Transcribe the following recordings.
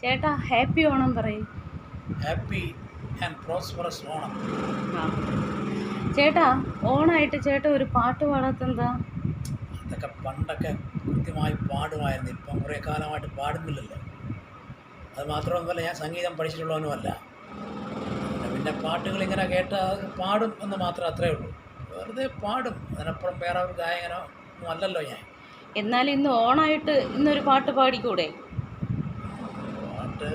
ചേട്ടാ ഹാപ്പി ഓണം പറയും. Happy and prosperous Onam. ആ ചേട്ടാ, ഓണായിട്ട് ചേട്ടാ ഒരു പാട്ട് പാടാത്തെന്താ? അതൊക്കെ പണ്ടൊക്കെ കൃത്യമായി പാടുമായിരുന്നു. ഇപ്പം കുറേ കാലമായിട്ട് പാടുന്നില്ലല്ലോ. അത് മാത്രമൊന്നുമല്ല, ഞാൻ സംഗീതം പഠിച്ചിട്ടുള്ളവനുമല്ല. അതുകൊണ്ട് പിന്നെ പാട്ടുകൾ ഇങ്ങനെ കേട്ടാൽ പാടും എന്ന് മാത്രം, അത്രേ ഉള്ളൂ. വെറുതെ പാടും, അതിനപ്പുറം വേറെ ഒരു ഗായകനോ ഒന്നും അല്ലല്ലോ ഞാൻ. എന്നാലും ഇന്ന് ഓണായിട്ട് ഇന്നൊരു പാട്ട് പാടിക്കൂടെ? പാട്ട്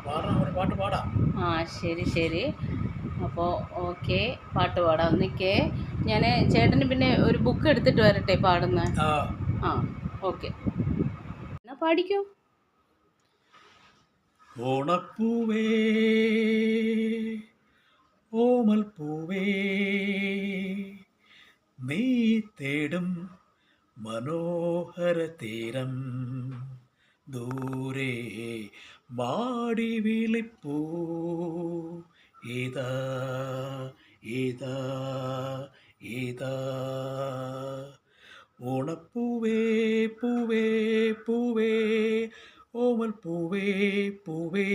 പാടാം, ഒരു പാട്ട് പാടാം. ആ ശരി ശരി. അപ്പോൾ ഓക്കെ, പാട്ട് പാടാം. നിൽക്കേ, ഞാൻ ചേട്ടന് പിന്നെ ഒരു ബുക്ക് എടുത്തിട്ട് വരട്ടെ പാടുന്ന. ആ ആ ഓക്കെ, എന്നാ പാടിക്കോ. ഓണപ്പൂവേ ഓമൽ പൂവേ, നീ തേടും മനോഹര തീരം, ദൂരെ മാടി വിളിപ്പൂ, ഇതാ ഇതാ ഇതാ. ഓണപ്പൂവേ പൂവേ പൂവേ, ഓമൽ പൂവേ പൂവേ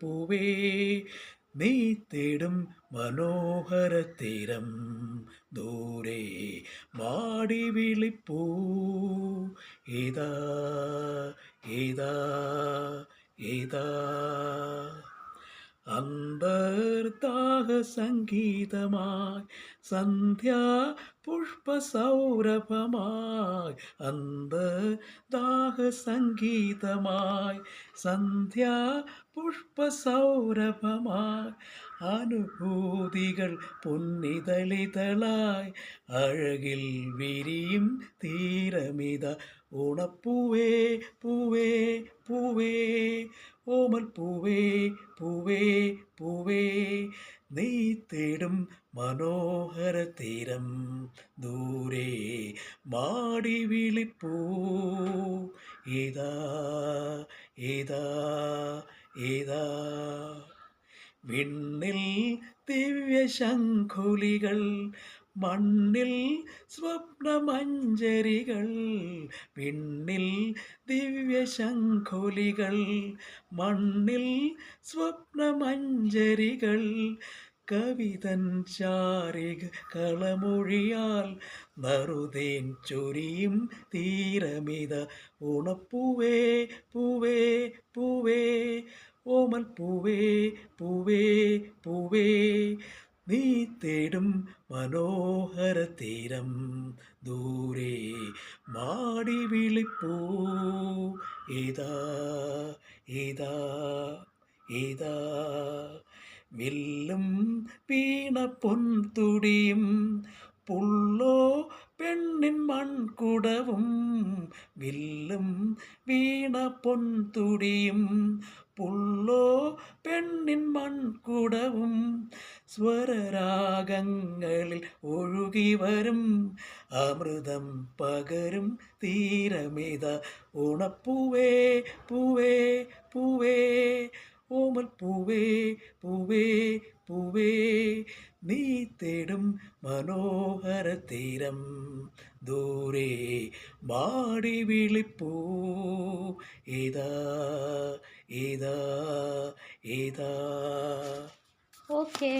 പൂവേ, നീ തേടും മനോഹര തീരം, ദൂരെ മാടി വിളിപ്പൂ, ഇതാ ഇതാ ഇതാ. അന്തർദാഹ സംഗീതമായി സന്ധ്യാ പുഷ്പസൗരഭമായി, അന്തർദാഹ സംഗീതമായി സന്ധ്യാ പുഷ്പസൗരഭമായി, അനുഭൂതികൾ പൊന്നിതളിതളായി അഴകിൽ വിരിയും തീരമിത. ഓണപ്പൂവേ പൂവേ പൂവേ, ഓമൽ പൂവേ പൂവേ പൂവേ, നീ തേടും മനോഹര തീരം, ദൂരെ മാടി വിളിപ്പൂ, ഇതാ ഇതാ ഇതാ. വിണ്ണിൽ ദിവ്യശംഖുലികൾ, മണ്ണിൽ സ്വപ്നമഞ്ജരികൾ, വിണ്ണിൽ ദിവ്യശംഖുലികൾ, മണ്ണിൽ സ്വപ്നമഞ്ജരികൾ, കവിതൻ ചാരിക കളമൊഴിയാൽ നറുതേൻ ചൊരിയും തീരമിത. ഓണപ്പൂവേ പൂവേ പൂവേ, ഓമൽ പൂവേ പൂവേ പൂവേ, നീ തേടും മനോഹര തീരം, ദൂരെ മാടി വിളിപ്പൂ, ഇതാ ഇതാ ഇതാ. വില്ലും വീണ പൊൻതുടിയും പുള്ളോ പെണ്ണിൻ മൺകുടവും, വില്ലും വീണ പൊൻതുടിയും പുള്ളോ പെണ്ണിൻ മൺകുടവും, സ്വരരാഗങ്ങളിൽ ഒഴുകി വരും അമൃതം പകരും തീരമിത. ഓണപ്പൂവേ പൂവേ പൂവേ, ഓമൽ പൂവേ പൂവേ പൂവേ, നീ തേടും മനോഹര തീരം, ദൂരെ മാടി വിളിപ്പൂ, ഇതാ ഇതാ ഇതാ. ഓക്കെ.